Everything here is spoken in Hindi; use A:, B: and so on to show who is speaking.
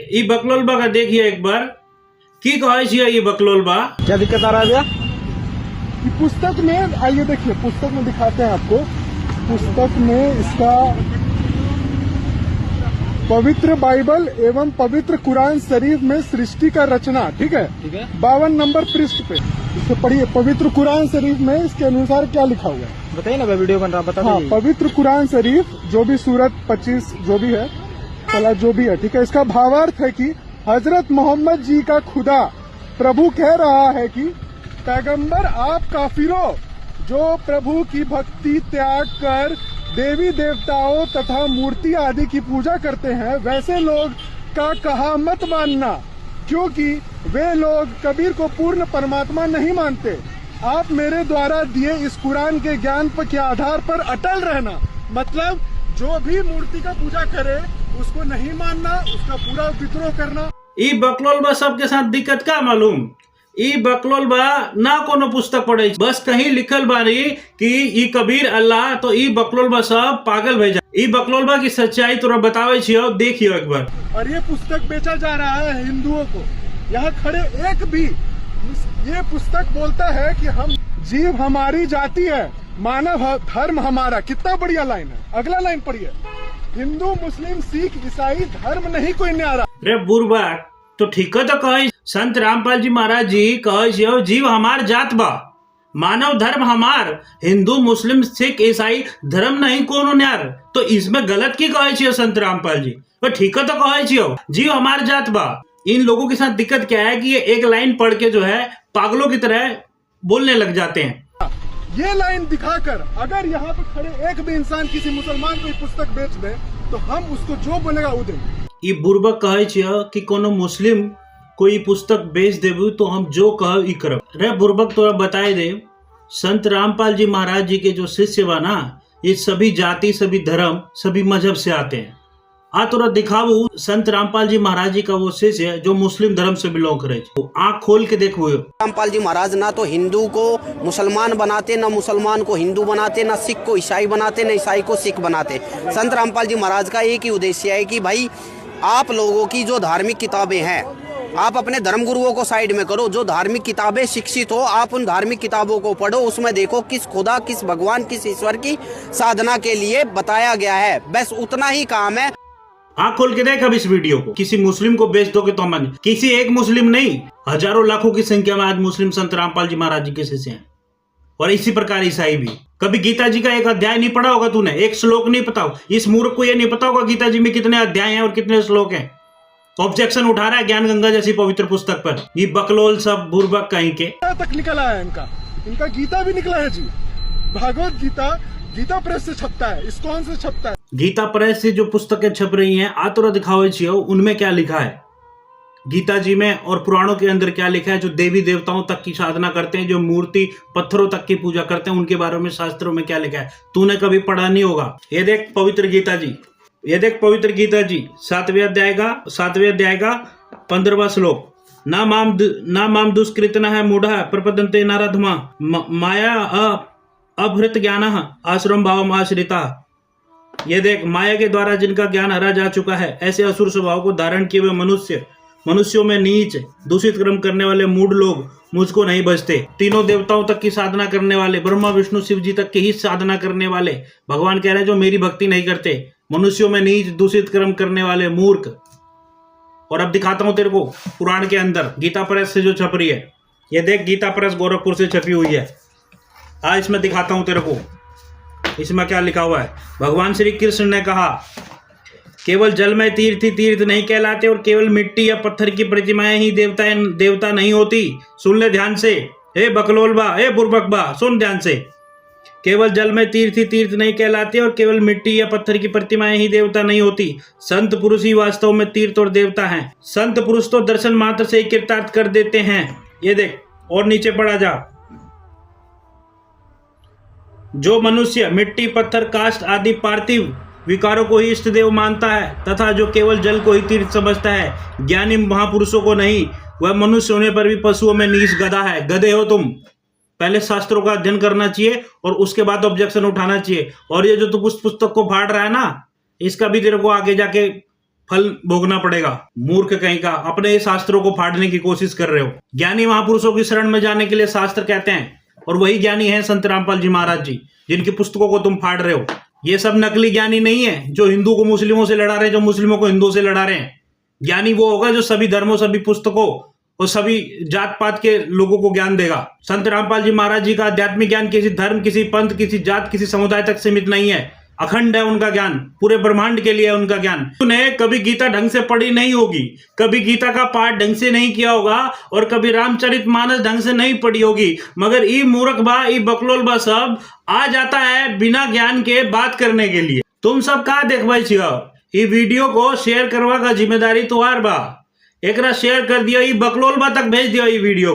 A: ये बकलोलबा का देखिए एक बार की कहे छिए ये बकलोलबा।
B: क्या दिक्कत आ रहा है भैया?
C: कि पुस्तक में आइए देखिए, पुस्तक में दिखाते हैं आपको। पुस्तक में इसका पवित्र बाइबल एवं पवित्र कुरान शरीफ में सृष्टि का रचना, ठीक है, 52 नंबर पृष्ठ पे इसको पढ़िए। पवित्र कुरान शरीफ में इसके अनुसार क्या लिखा हुआ है
B: बताइए ना, वीडियो बन रहा, बता
C: हाँ,
B: दीजिए।
C: पवित्र कुरान शरीफ जो भी सूरत 25 जो भी है, सला जो भी है, ठीक है, इसका भावार्थ है कि हजरत मोहम्मद जी का खुदा प्रभु कह रहा है कि पैगंबर आप काफिरों जो प्रभु की भक्ति त्याग कर देवी देवताओं तथा मूर्ति आदि की पूजा करते हैं, वैसे लोग का कहा मत मानना, क्योंकि वे लोग कबीर को पूर्ण परमात्मा नहीं मानते। आप मेरे द्वारा दिए इस कुरान के ज्ञान पर के आधार पर अटल रहना। मतलब जो भी मूर्ति का पूजा करे उसको नहीं मानना, उसका पूरा विद्रोह करना।
A: ई बकलोलबा सबके साथ दिक्कत का मालूम? ई बकलोलबा ना कोनो पुस्तक पढ़े, बस कहीं लिखल बानी कि ई कबीर अल्लाह, तो ई बकलोलबा सब पागल भेजा। ई बकलोलबा की सच्चाई तोरा बतावे छियो, देखियो एक बार।
C: और ये पुस्तक बेचा जा रहा है हिंदुओं को। यहाँ खड़े एक भी, ये पुस्तक बोलता है कि हम जीव हमारी जाति है, मानव धर्म हमारा। कितना बढ़िया लाइन है। अगला लाइन पढ़िए, हिंदू मुस्लिम सिख ईसाई धर्म नहीं कोई न्यारा।
A: रे बुरबा तो ठीक है, तो कहे संत रामपाल जी महाराज जी कहे छियो जीव हमार जात बा, मानव धर्म हमार, हिंदू मुस्लिम सिख ईसाई धर्म नहीं कोनो न्यार। तो इसमें गलत की कहे छियो संत रामपाल जी? तो ठीक है, तो कहे छियो जीव हमार जात बा। इन लोगों के साथ दिक्कत क्या है कि ये एक लाइन पढ़ के जो है पागलों की तरह बोलने लग जाते हैं।
C: ये लाइन दिखाकर अगर यहाँ पे खड़े एक भी इंसान किसी मुसलमान को ये पुस्तक बेच दे तो हम उसको जो बोलेगा वो देंगे।
A: ये बुर्बक कहे छियो कि कोनो मुस्लिम कोई पुस्तक बेच देबू तो हम जो कह ई करब। रे बुर्बक तोरा बताए दे, संत रामपाल जी महाराज जी के जो शिष्य बा ना, ये सभी जाति सभी धर्म सभी मजहब से आते हैं। आ तोरा दिखाबू संत रामपाल जी महाराज जी का वो शिष्य जो मुस्लिम धर्म से बिलोंग करे, तो आँख खोल के देखो।
D: रामपाल जी महाराज ना तो हिंदू को मुसलमान बनाते, ना मुसलमान को हिंदू बनाते, ना सिख को ईसाई बनाते, ना ईसाई को सिख बनाते। संत रामपाल जी महाराज का एक ही उद्देश्य है कि भाई आप लोगों की जो धार्मिक किताबें हैं, आप अपने धर्म गुरुओं को साइड में करो। जो धार्मिक किताबें शिक्षित हो, आप उन धार्मिक किताबों को पढ़ो, उसमें देखो किस खुदा किस भगवान किस ईश्वर की साधना के लिए बताया गया है। बस उतना ही काम है।
A: आँख खोल के देख अब इस वीडियो को। किसी मुस्लिम को बेच दोगे तो हम, किसी एक मुस्लिम नहीं, हजारों लाखों की संख्या में आज मुस्लिम संत रामपाल जी महाराज जी के शिष्य हैं, और इसी प्रकार ईसाई भी। कभी गीता जी का एक अध्याय नहीं पढ़ा होगा तूने, एक श्लोक नहीं पता हो, इस मूर्ख को ये नहीं पता होगा गीता जी में कितने अध्याय हैं और कितने श्लोक हैं। ऑब्जेक्शन उठा रहा है ज्ञान गंगा जैसी पवित्र पुस्तक पर। ये बकलोल सब बुर्बक कहीं के
C: तक निकला है इनका गीता भी निकला है जी। भागवत गीता गीता प्रेस से छपता है, इस्कॉन से छपता है।
A: गीता प्रेस से जो पुस्तकें छप रही हैं आतुरा दिखावे छियो, उनमें क्या लिखा है गीता जी में और पुराणों के अंदर क्या लिखा है। जो देवी देवताओं तक की साधना करते हैं, जो मूर्ति पत्थरों तक की पूजा करते हैं, उनके बारे में शास्त्रों में क्या लिखा है तूने कभी पढ़ा नहीं होगा। ये देख पवित्र गीता जी, ये देख पवित्र गीता जी 7वें अध्याय का 15वां श्लोक, ना माम दुष्कृतन है मूढ़ प्रपदन्ते नारधमा माया अभृत ज्ञान आश्रम भावम आश्रिता। ये देख, माया के द्वारा जिनका ज्ञान हरा जा चुका है, ऐसे असुर स्वभाव को धारण किए हुए मनुष्यों में नीच दूषित कर्म करने वाले मूढ़ लोग मुझको नहीं बचते। तीनों देवताओं तक की साधना करने वाले, ब्रह्मा विष्णु शिव जी तक की ही साधना करने वाले, भगवान कह रहे हैं जो मेरी भक्ति नहीं करते, मनुष्यों में नीच दूषित कर्म करने वाले मूर्ख। और अब दिखाता हूं तेरे को पुराण के अंदर गीता प्रेस से जो छप रही है। ये देख गीता प्रेस गोरखपुर से छपी हुई है। आज इसमें दिखाता हूं तेरे को, इसमें क्या लिखा हुआ है। भगवान श्री कृष्ण ने कहा केवल जल में तीर्थ ही तीर्थ नहीं कहलाते, और केवल मिट्टी या पत्थर की प्रतिमाएं ही देवता नहीं होती। सुन ले ध्यान से, हे बकलोलबा, हे बुर्बकबा, सुन ध्यान से। केवल जल में तीर्थ ही तीर्थ नहीं कहलाते, और केवल मिट्टी या पत्थर की प्रतिमाएं ही देवता नहीं होती। संत पुरुष ही वास्तव में तीर्थ और देवता हैं। संत पुरुष तो दर्शन मात्र से ही कृतार्थ कर देते हैं। ये देख और नीचे पढ़ा जा, जो मनुष्य मिट्टी पत्थर काष्ठ आदि पार्थिव विकारों को ही इष्ट देव मानता है, तथा जो केवल जल को ही तीर्थ समझता है, ज्ञानी महापुरुषों को नहीं, वह मनुष्य होने पर भी पशुओं में नीच गधा है। गधे हो तुम। पहले शास्त्रों का अध्ययन करना चाहिए और उसके बाद ऑब्जेक्शन उठाना चाहिए। और ये जो तू पुस्तक को फाड़ रहा है ना, इसका भी तेरे को आगे जाके फल भोगना पड़ेगा। मूर्ख कहीं का, अपने ही शास्त्रों को फाड़ने की कोशिश कर रहे हो। ज्ञानी महापुरुषों की शरण में जाने के लिए शास्त्र कहते हैं, और वही ज्ञानी हैं संत रामपाल जी महाराज जी, जिनकी पुस्तकों को तुम फाड़ रहे हो। ये सब नकली ज्ञानी नहीं है जो हिंदू को मुस्लिमों से लड़ा रहे हैं, जो मुस्लिमों को हिंदुओं से लड़ा रहे हैं। ज्ञानी वो होगा जो सभी धर्मों, सभी पुस्तकों और सभी जात पात के लोगों को ज्ञान देगा। संत रामपाल जी महाराज जी का आध्यात्मिक ज्ञान किसी धर्म, किसी पंथ, किसी जात, किसी समुदाय तक सीमित नहीं है। अखंड है उनका ज्ञान, पूरे ब्रह्मांड के लिए है उनका ज्ञान। तूने कभी गीता ढंग से पढ़ी नहीं होगी, कभी गीता का पाठ ढंग से नहीं किया होगा, और कभी रामचरितमानस ढंग से नहीं पढ़ी होगी, मगर ई मूर्ख बा, ई बकलोल बा सब आ जाता है बिना ज्ञान के बात करने के लिए। तुम सब कहा देखवाई छियो? ई वीडियो को शेयर करवा का जिम्मेदारी तुम्हार बा। एकरा शेयर कर दियो, ई बकलोल बा तक भेज दियो ई वीडियो।